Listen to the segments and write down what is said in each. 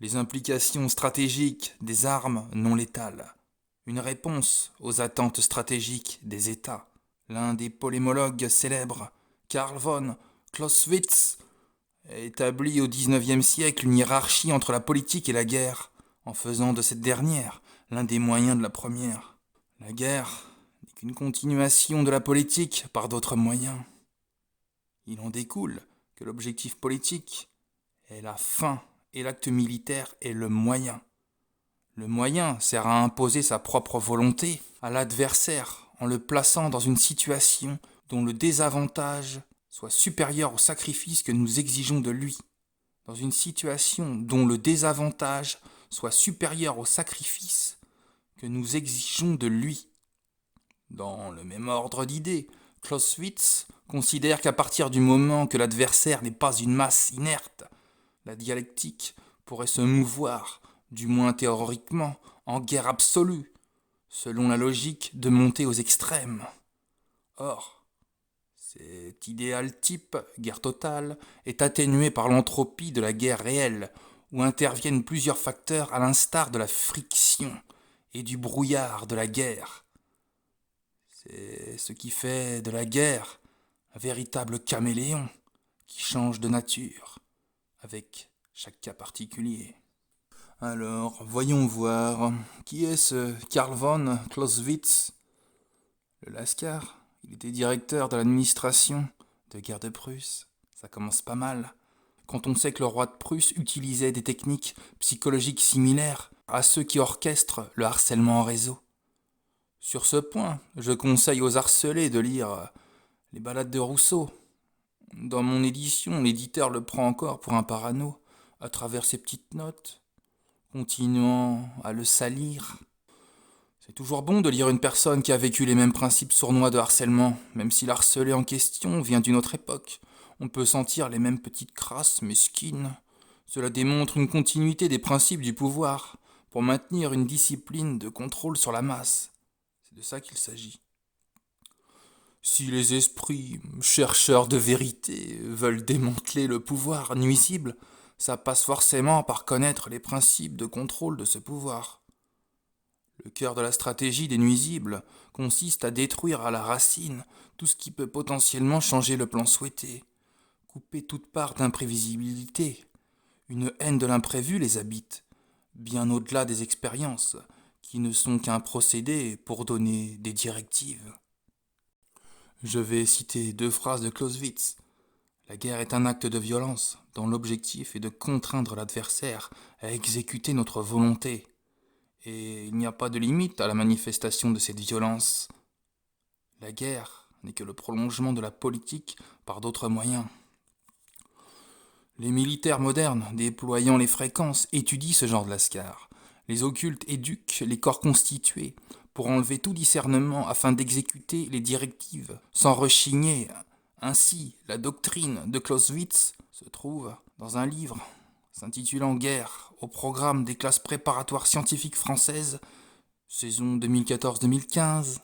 les implications stratégiques des armes non létales, une réponse aux attentes stratégiques des États. L'un des polémologues célèbres, Karl von Clausewitz, a établi au XIXe siècle une hiérarchie entre la politique et la guerre, en faisant de cette dernière l'un des moyens de la première. La guerre n'est qu'une continuation de la politique par d'autres moyens. Il en découle que l'objectif politique est la fin et l'acte militaire est le moyen. Le moyen sert à imposer sa propre volonté à l'adversaire en le plaçant dans une situation dont le désavantage soit supérieur au sacrifice que nous exigeons de lui. Dans une situation dont le désavantage soit supérieur au sacrifice que nous exigeons de lui. Dans le même ordre d'idées, Clausewitz considère qu'à partir du moment que l'adversaire n'est pas une masse inerte, la dialectique pourrait se mouvoir, du moins théoriquement, en guerre absolue, selon la logique de monter aux extrêmes. Or, cet idéal type, guerre totale, est atténué par l'entropie de la guerre réelle, où interviennent plusieurs facteurs à l'instar de la friction et du brouillard de la guerre. C'est ce qui fait de la guerre un véritable caméléon qui change de nature avec chaque cas particulier. Alors, voyons voir, qui est ce Karl von Clausewitz? Le Lascar, il était directeur de l'administration de guerre de Prusse. Ça commence pas mal. Quand on sait que le roi de Prusse utilisait des techniques psychologiques similaires à ceux qui orchestrent le harcèlement en réseau. Sur ce point, je conseille aux harcelés de lire les ballades de Rousseau. Dans mon édition, l'éditeur le prend encore pour un parano, à travers ses petites notes, continuant à le salir. C'est toujours bon de lire une personne qui a vécu les mêmes principes sournois de harcèlement, même si l'harcelé en question vient d'une autre époque. On peut sentir les mêmes petites crasses mesquines. Cela démontre une continuité des principes du pouvoir, pour maintenir une discipline de contrôle sur la masse. C'est de ça qu'il s'agit. Si les esprits, chercheurs de vérité, veulent démanteler le pouvoir nuisible, ça passe forcément par connaître les principes de contrôle de ce pouvoir. Le cœur de la stratégie des nuisibles consiste à détruire à la racine tout ce qui peut potentiellement changer le plan souhaité, couper toute part d'imprévisibilité. Une haine de l'imprévu les habite, bien au-delà des expériences, qui ne sont qu'un procédé pour donner des directives. Je vais citer 2 phrases de Clausewitz. La guerre est un acte de violence dont l'objectif est de contraindre l'adversaire à exécuter notre volonté. Et il n'y a pas de limite à la manifestation de cette violence. La guerre n'est que le prolongement de la politique par d'autres moyens. Les militaires modernes, déployant les fréquences, étudient ce genre de lascar. Les occultes éduquent les corps constitués pour enlever tout discernement afin d'exécuter les directives sans rechigner. Ainsi, la doctrine de Clausewitz se trouve dans un livre s'intitulant Guerre au programme des classes préparatoires scientifiques françaises, saison 2014-2015,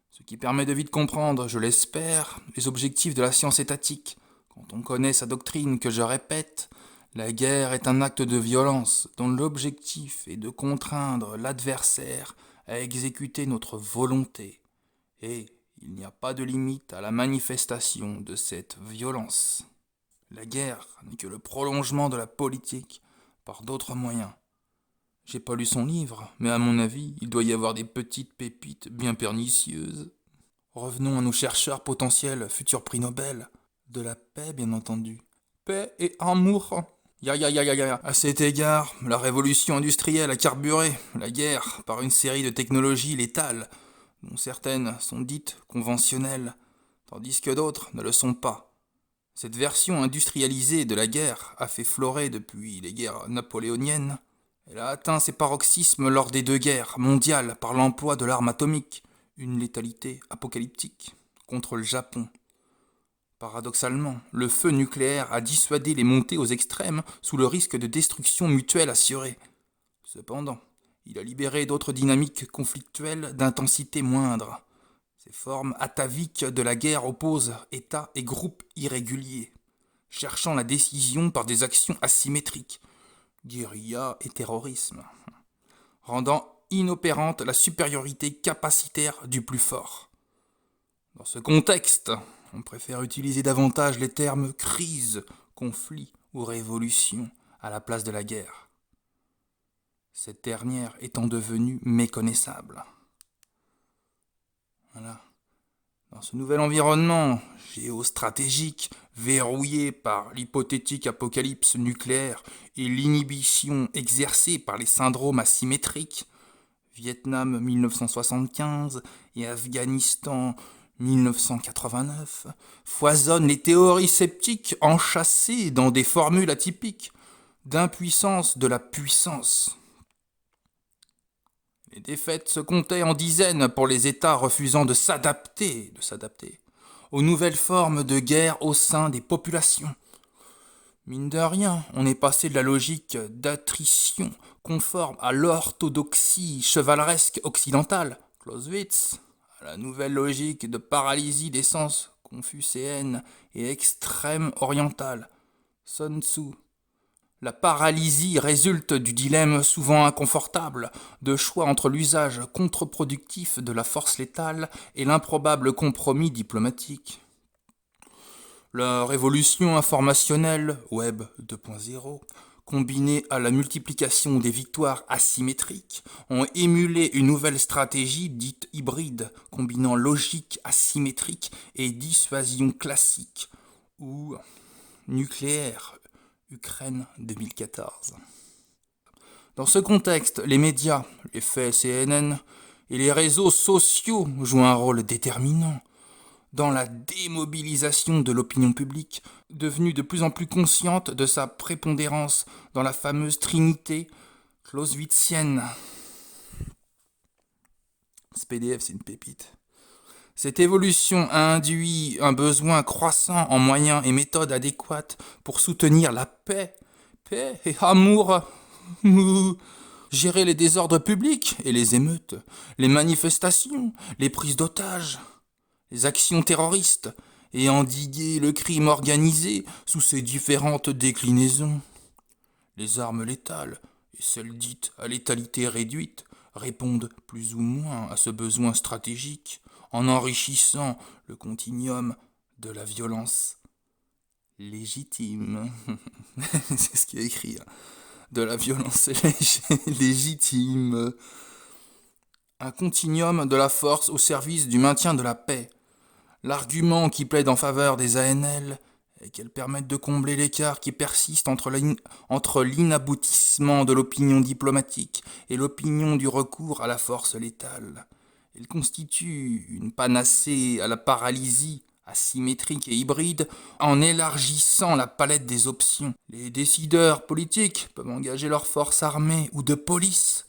ce qui permet de vite comprendre, je l'espère, les objectifs de la science étatique. Quand on connaît sa doctrine, que je répète, la guerre est un acte de violence dont l'objectif est de contraindre l'adversaire à exécuter notre volonté. Et il n'y a pas de limite à la manifestation de cette violence. La guerre n'est que le prolongement de la politique par d'autres moyens. J'ai pas lu son livre, mais à mon avis, il doit y avoir des petites pépites bien pernicieuses. Revenons à nos chercheurs potentiels, futurs prix Nobel. De la paix, bien entendu. Paix et amour. Ya. À cet égard, la révolution industrielle a carburé la guerre par une série de technologies létales, dont certaines sont dites conventionnelles, tandis que d'autres ne le sont pas. Cette version industrialisée de la guerre a fait florer depuis les guerres napoléoniennes. Elle a atteint ses paroxysmes lors des 2 guerres mondiales par l'emploi de l'arme atomique, une létalité apocalyptique, contre le Japon. Paradoxalement, le feu nucléaire a dissuadé les montées aux extrêmes sous le risque de destruction mutuelle assurée. Cependant, il a libéré d'autres dynamiques conflictuelles d'intensité moindre. Ces formes ataviques de la guerre opposent États et groupes irréguliers, cherchant la décision par des actions asymétriques. guérilla et terrorisme, rendant inopérante la supériorité capacitaire du plus fort. Dans ce contexte, on préfère utiliser davantage les termes crise, conflit ou révolution à la place de la guerre, cette dernière étant devenue méconnaissable. Voilà. Dans ce nouvel environnement géostratégique, verrouillé par l'hypothétique apocalypse nucléaire et l'inhibition exercée par les syndromes asymétriques, Vietnam 1975 et Afghanistan 1989, foisonnent les théories sceptiques enchâssées dans des formules atypiques d'impuissance de la puissance. Les défaites se comptaient en dizaines pour les États refusant de s'adapter aux nouvelles formes de guerre au sein des populations. Mine de rien, on est passé de la logique d'attrition conforme à l'orthodoxie chevaleresque occidentale, Clausewitz, à la nouvelle logique de paralysie des sens confucéenne et extrême orientale, Sun Tzu. La paralysie résulte du dilemme souvent inconfortable de choix entre l'usage contre-productif de la force létale et l'improbable compromis diplomatique. La révolution informationnelle, Web 2.0, combinée à la multiplication des victoires asymétriques, ont émulé une nouvelle stratégie dite hybride, combinant logique asymétrique et dissuasion classique, ou nucléaire, Ukraine 2014. Dans ce contexte, les médias, les faits CNN et les réseaux sociaux jouent un rôle déterminant dans la démobilisation de l'opinion publique, devenue de plus en plus consciente de sa prépondérance dans la fameuse trinité clausewitzienne. Ce PDF, c'est une pépite. Cette évolution a induit un besoin croissant en moyens et méthodes adéquates pour soutenir la paix et amour, gérer les désordres publics et les émeutes, les manifestations, les prises d'otages, les actions terroristes et endiguer le crime organisé sous ses différentes déclinaisons. Les armes létales et celles dites à létalité réduite répondent plus ou moins à ce besoin stratégique en enrichissant le continuum de la violence légitime. C'est ce qui est écrit. De la violence légitime. Un continuum de la force au service du maintien de la paix. L'argument qui plaide en faveur des ANL est qu'elles permettent de combler l'écart qui persiste entre l'inaboutissement de l'opinion diplomatique et l'opinion du recours à la force létale. Elle constitue une panacée à la paralysie asymétrique et hybride en élargissant la palette des options. Les décideurs politiques peuvent engager leurs forces armées ou de police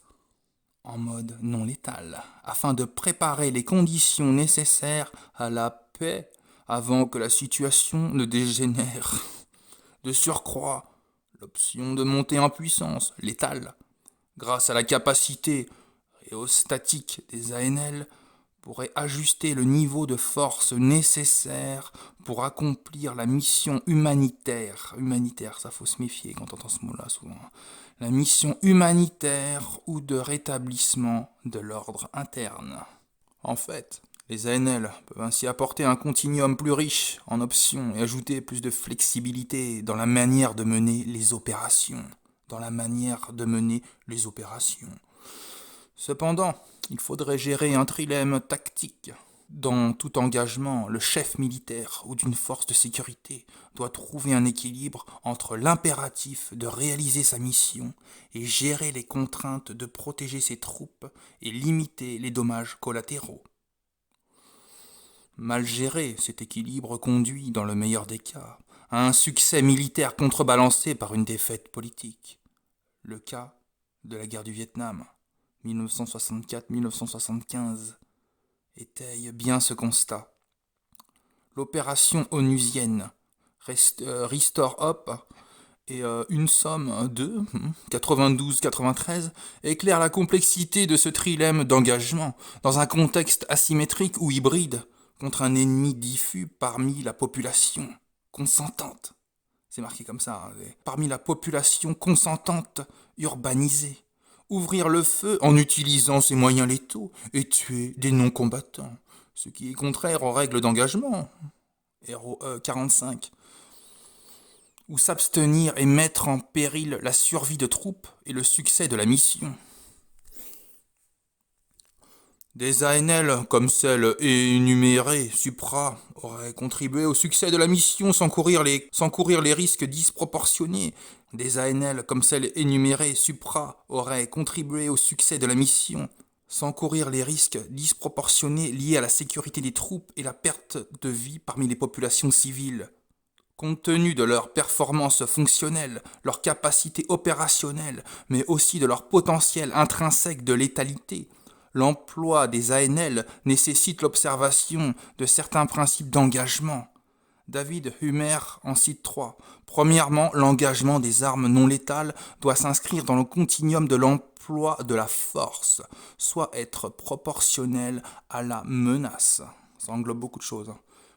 en mode non létal afin de préparer les conditions nécessaires à la paix avant que la situation ne dégénère. De surcroît, l'option de monter en puissance létale, grâce à la capacité rhéostatique des ANL, pourrait ajuster le niveau de force nécessaire pour accomplir la mission humanitaire. Humanitaire, ça faut se méfier quand on entend ce mot-là souvent. La mission humanitaire ou de rétablissement de l'ordre interne. En fait, les ANL peuvent ainsi apporter un continuum plus riche en options et ajouter plus de flexibilité dans la manière de mener les opérations. Cependant, il faudrait gérer un trilemme tactique. Dans tout engagement, le chef militaire ou d'une force de sécurité doit trouver un équilibre entre l'impératif de réaliser sa mission et gérer les contraintes de protéger ses troupes et limiter les dommages collatéraux. Mal géré, cet équilibre conduit, dans le meilleur des cas, à un succès militaire contrebalancé par une défaite politique. Le cas de la guerre du Vietnam, 1964-1975, étaye bien ce constat. L'opération onusienne Restore Hope et une somme de 92-93 éclaire la complexité de ce trilemme d'engagement dans un contexte asymétrique ou hybride contre un ennemi diffus parmi la population consentante. c'est marqué comme ça, hein, parmi la population consentante urbanisée. Ouvrir le feu en utilisant ces moyens létaux et tuer des non-combattants, ce qui est contraire aux règles d'engagement. ROE 45. Ou s'abstenir et mettre en péril la survie de troupes et le succès de la mission. Des ANL, comme celle énumérée supra, auraient contribué au succès de la mission sans courir les risques disproportionnés. Des ANL, comme celle énumérée supra, auraient contribué au succès de la mission sans courir les risques disproportionnés liés à la sécurité des troupes et la perte de vie parmi les populations civiles. Compte tenu de leur performance fonctionnelle, leur capacité opérationnelle, mais aussi de leur potentiel intrinsèque de létalité, l'emploi des ANL nécessite l'observation de certains principes d'engagement. David Humer en cite 3. Premièrement, l'engagement des armes non létales doit s'inscrire dans le continuum de l'emploi de la force, soit être proportionnel à la menace. Ça englobe beaucoup de choses.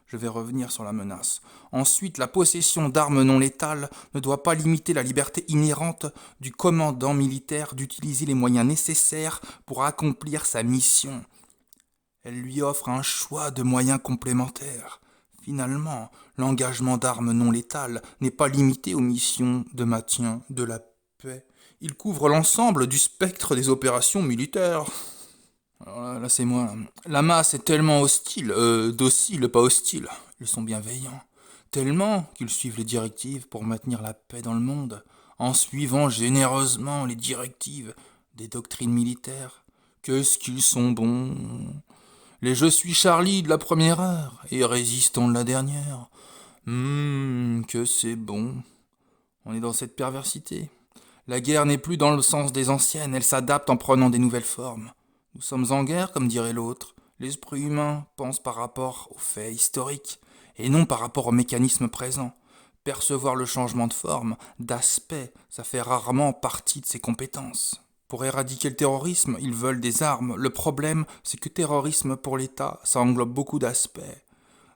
Je vais revenir sur la menace. Ensuite, la possession d'armes non létales ne doit pas limiter la liberté inhérente du commandant militaire d'utiliser les moyens nécessaires pour accomplir sa mission. Elle lui offre un choix de moyens complémentaires. Finalement, l'engagement d'armes non létales n'est pas limité aux missions de maintien de la paix. Il couvre l'ensemble du spectre des opérations militaires. Alors là, c'est moi. La masse est tellement docile, pas hostile. Ils sont bienveillants. Tellement qu'ils suivent les directives pour maintenir la paix dans le monde, en suivant généreusement les directives des doctrines militaires. Qu'est-ce qu'ils sont bons! Les je suis Charlie de la première heure et résistant de la dernière. Que c'est bon. On est dans cette perversité. La guerre n'est plus dans le sens des anciennes, elle s'adapte en prenant des nouvelles formes. Nous sommes en guerre, comme dirait l'autre. L'esprit humain pense par rapport aux faits historiques, et non par rapport au mécanisme présent. Percevoir le changement de forme, d'aspect, ça fait rarement partie de ses compétences. Pour éradiquer le terrorisme, ils veulent des armes. Le problème, c'est que terrorisme pour l'État, ça englobe beaucoup d'aspects.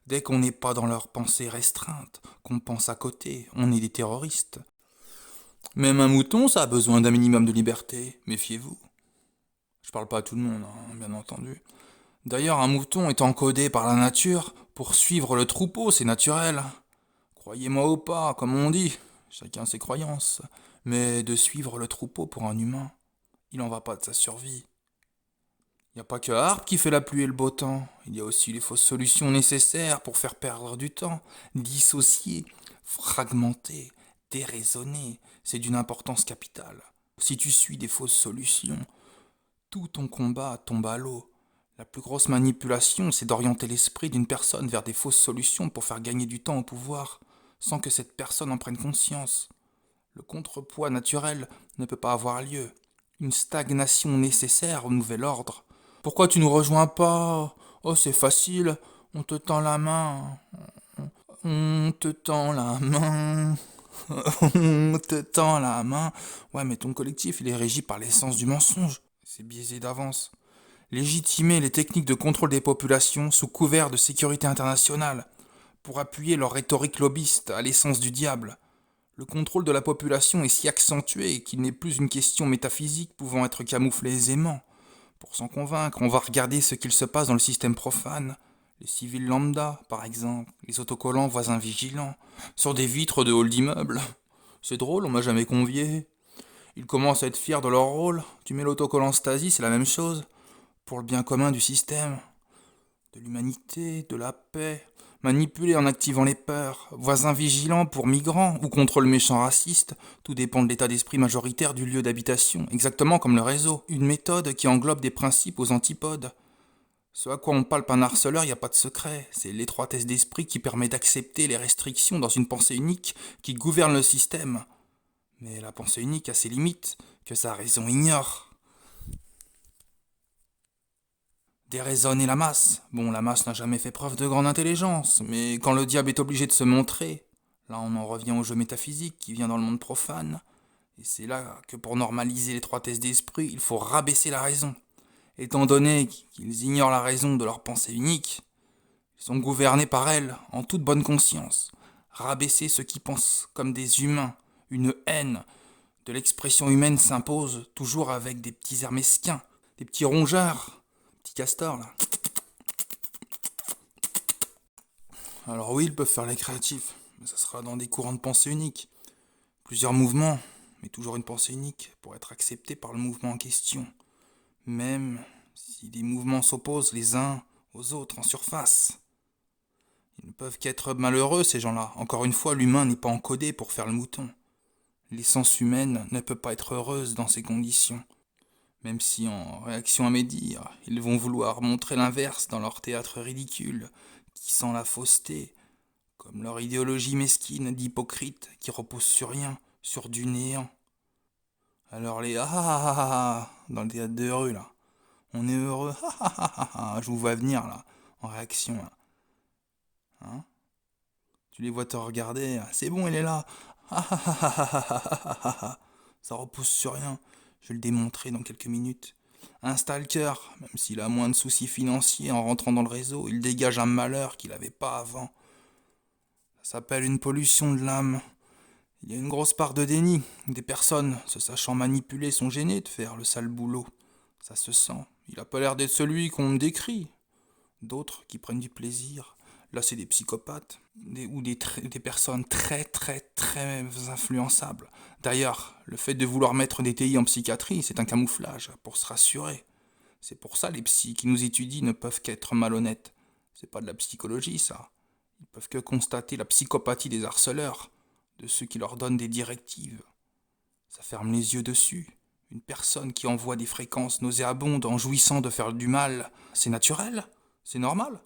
Dès qu'on n'est pas dans leur pensée restreinte, qu'on pense à côté, on est des terroristes. Même un mouton, ça a besoin d'un minimum de liberté, méfiez-vous. Je parle pas à tout le monde, hein, bien entendu. D'ailleurs, un mouton est encodé par la nature pour suivre le troupeau, c'est naturel. Croyez-moi ou pas, comme on dit, chacun ses croyances. Mais de suivre le troupeau pour un humain, il en va pas de sa survie. Il n'y a pas que Harpe qui fait la pluie et le beau temps, il y a aussi les fausses solutions nécessaires pour faire perdre du temps, dissocier, fragmenter, déraisonner, c'est d'une importance capitale. Si tu suis des fausses solutions, tout ton combat tombe à l'eau. La plus grosse manipulation, c'est d'orienter l'esprit d'une personne vers des fausses solutions pour faire gagner du temps au pouvoir, sans que cette personne en prenne conscience. Le contrepoids naturel ne peut pas avoir lieu. Une stagnation nécessaire au nouvel ordre. Pourquoi tu nous rejoins pas? Oh, c'est facile, on te tend la main. On te tend la main. On te tend la main. Ouais, mais ton collectif, il est régi par l'essence du mensonge. C'est biaisé d'avance. Légitimer les techniques de contrôle des populations sous couvert de sécurité internationale, pour appuyer leur rhétorique lobbyiste à l'essence du diable. Le contrôle de la population est si accentué qu'il n'est plus une question métaphysique pouvant être camouflée aisément. Pour s'en convaincre, on va regarder ce qu'il se passe dans le système profane. Les civils lambda, par exemple, les autocollants voisins vigilants, sur des vitres de halls d'immeubles. C'est drôle, on m'a jamais convié. Ils commencent à être fiers de leur rôle. Tu mets l'autocollant Stasi, c'est la même chose. Pour le bien commun du système, de l'humanité, de la paix, manipulé en activant les peurs, voisins vigilants pour migrants ou contre le méchant raciste, tout dépend de l'état d'esprit majoritaire du lieu d'habitation, exactement comme le réseau, une méthode qui englobe des principes aux antipodes. Ce à quoi on palpe un harceleur, il n'y a pas de secret, c'est l'étroitesse d'esprit qui permet d'accepter les restrictions dans une pensée unique qui gouverne le système. Mais la pensée unique a ses limites, que sa raison ignore. Déraisonner la masse. Bon, la masse n'a jamais fait preuve de grande intelligence, mais quand le diable est obligé de se montrer, là on en revient au jeu métaphysique qui vient dans le monde profane, et c'est là que pour normaliser l'étroitesse d'esprit, il faut rabaisser la raison. Étant donné qu'ils ignorent la raison de leur pensée unique, ils sont gouvernés par elle, en toute bonne conscience. rabaisser ceux qui pensent comme des humains, une haine de l'expression humaine s'impose toujours avec des petits airs mesquins, des petits rongeurs, petits castors là. Alors oui, ils peuvent faire les créatifs, mais ça sera dans des courants de pensée uniques. Plusieurs mouvements, mais toujours une pensée unique pour être accepté par le mouvement en question. Même si des mouvements s'opposent les uns aux autres en surface. Ils ne peuvent qu'être malheureux, ces gens-là. Encore une fois, l'humain n'est pas encodé pour faire le mouton. L'essence humaine ne peut pas être heureuse dans ces conditions. Même si, en réaction à mes dires, ils vont vouloir montrer l'inverse dans leur théâtre ridicule, qui sent la fausseté, comme leur idéologie mesquine d'hypocrite qui repose sur rien, sur du néant. Alors les dans le théâtre de rue là, on est heureux, je vous vois venir là, en réaction là. Hein? Tu les vois te regarder, c'est bon, il est là. Ça repousse sur rien. Je vais le démontrer dans quelques minutes. Un stalker, même s'il a moins de soucis financiers en rentrant dans le réseau, il dégage un malheur qu'il n'avait pas avant. Ça s'appelle une pollution de l'âme. Il y a une grosse part de déni. Des personnes, se sachant manipuler, sont gênées de faire le sale boulot. Ça se sent. Il a pas l'air d'être celui qu'on me décrit. D'autres qui prennent du plaisir. Là, c'est des psychopathes ou des personnes très influençables. D'ailleurs, le fait de vouloir mettre des TI en psychiatrie, c'est un camouflage pour se rassurer. C'est pour ça les psys qui nous étudient ne peuvent qu'être malhonnêtes. C'est pas de la psychologie, ça. Ils peuvent que constater la psychopathie des harceleurs, de ceux qui leur donnent des directives. Ça ferme les yeux dessus. Une personne qui envoie des fréquences nauséabondes en jouissant de faire du mal, c'est naturel, c'est normal.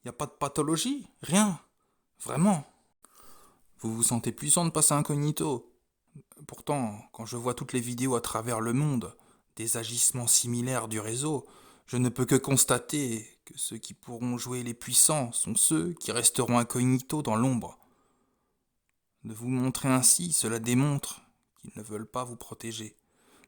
Y a pas de pathologie, rien. Vraiment. Vous vous sentez puissant de passer incognito. Pourtant, quand je vois toutes les vidéos à travers le monde, des agissements similaires du réseau, je ne peux que constater que ceux qui pourront jouer les puissants sont ceux qui resteront incognito dans l'ombre. De vous montrer ainsi, cela démontre qu'ils ne veulent pas vous protéger.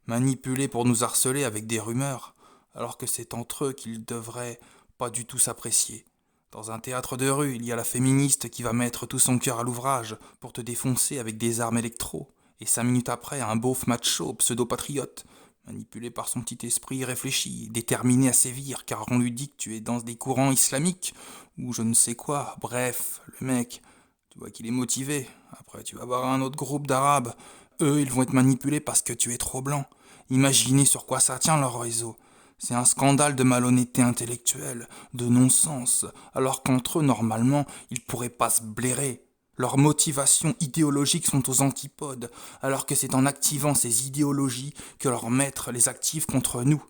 Manipuler pour nous harceler avec des rumeurs, alors que c'est entre eux qu'ils devraient pas du tout s'apprécier. Dans un théâtre de rue, il y a la féministe qui va mettre tout son cœur à l'ouvrage pour te défoncer avec des armes électro, et 5 minutes après, un beauf macho pseudo-patriote, manipulé par son petit esprit réfléchi, déterminé à sévir, car on lui dit que tu es dans des courants islamiques, ou je ne sais quoi. Bref, le mec, tu vois qu'il est motivé. Après, tu vas voir un autre groupe d'arabes. Eux, ils vont être manipulés parce que tu es trop blanc. Imaginez sur quoi ça tient leur réseau. C'est un scandale de malhonnêteté intellectuelle, de non-sens, alors qu'entre eux, normalement, ils pourraient pas se blairer. Leurs motivations idéologiques sont aux antipodes, alors que c'est en activant ces idéologies que leurs maîtres les activent contre nous.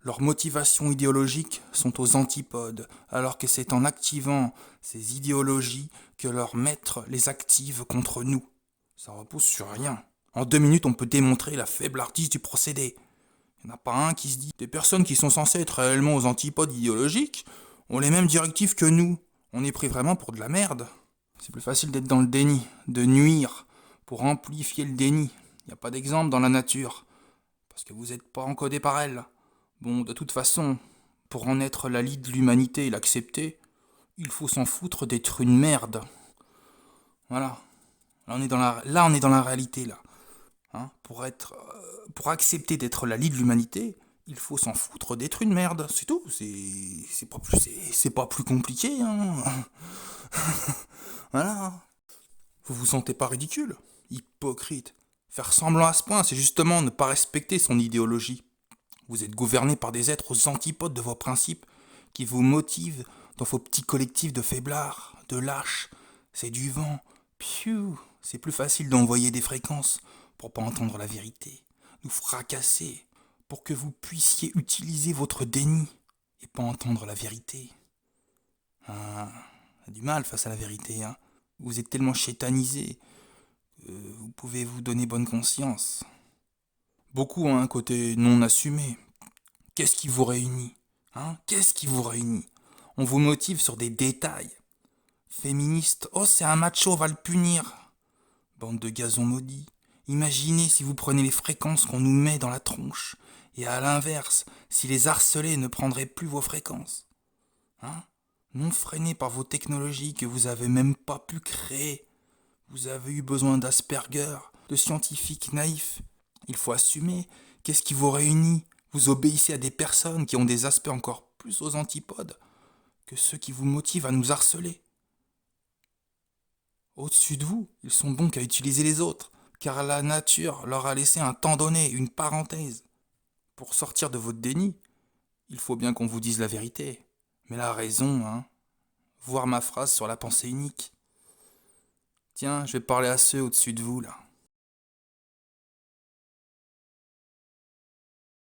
Leurs motivations idéologiques sont aux antipodes, alors que c'est en activant ces idéologies que leurs maîtres les activent contre nous. Ça repose sur rien. En 2 minutes, on peut démontrer la faible artiste du procédé. Il n'y en a pas un qui se dit. Des personnes qui sont censées être réellement aux antipodes idéologiques ont les mêmes directives que nous. On est pris vraiment pour de la merde. C'est plus facile d'être dans le déni, de nuire, pour amplifier le déni. Il n'y a pas d'exemple dans la nature, parce que vous n'êtes pas encodé par elle. Bon, de toute façon, pour en être la lie de l'humanité et l'accepter, il faut s'en foutre d'être une merde. Voilà. Là, on est dans la réalité, là. Hein, pour accepter d'être la lie de l'humanité, il faut s'en foutre d'être une merde, c'est tout. C'est pas plus compliqué, hein. Voilà. Vous vous sentez pas ridicule? Hypocrite. Faire semblant à ce point, c'est justement ne pas respecter son idéologie. Vous êtes gouverné par des êtres aux antipodes de vos principes, qui vous motivent dans vos petits collectifs de faiblards, de lâches. C'est du vent. Piou. C'est plus facile d'envoyer des fréquences pour pas entendre la vérité, nous fracasser, pour que vous puissiez utiliser votre déni et pas entendre la vérité. Ah, a du mal face à la vérité, hein. Vous êtes tellement chétanisé que vous pouvez vous donner bonne conscience. Beaucoup ont un côté non assumé. Qu'est-ce qui vous réunit, hein? Qu'est-ce qui vous réunit? On vous motive sur des détails. Féministe, oh c'est un macho, on va le punir. Bande de gazon maudit. Imaginez si vous prenez les fréquences qu'on nous met dans la tronche, et à l'inverse, si les harcelés ne prendraient plus vos fréquences. Hein? non freinés par vos technologies que vous avez même pas pu créer. Vous avez eu besoin d'Asperger, de scientifiques naïfs. Il faut assumer. Qu'est-ce qui vous réunit? Vous obéissez à des personnes qui ont des aspects encore plus aux antipodes que ceux qui vous motivent à nous harceler. Au-dessus de vous, ils sont bons qu'à utiliser les autres, car la nature leur a laissé un temps donné, une parenthèse. Pour sortir de votre déni, il faut bien qu'on vous dise la vérité. Mais la raison, hein. Voir ma phrase sur la pensée unique. Tiens, je vais parler à ceux au-dessus de vous, là.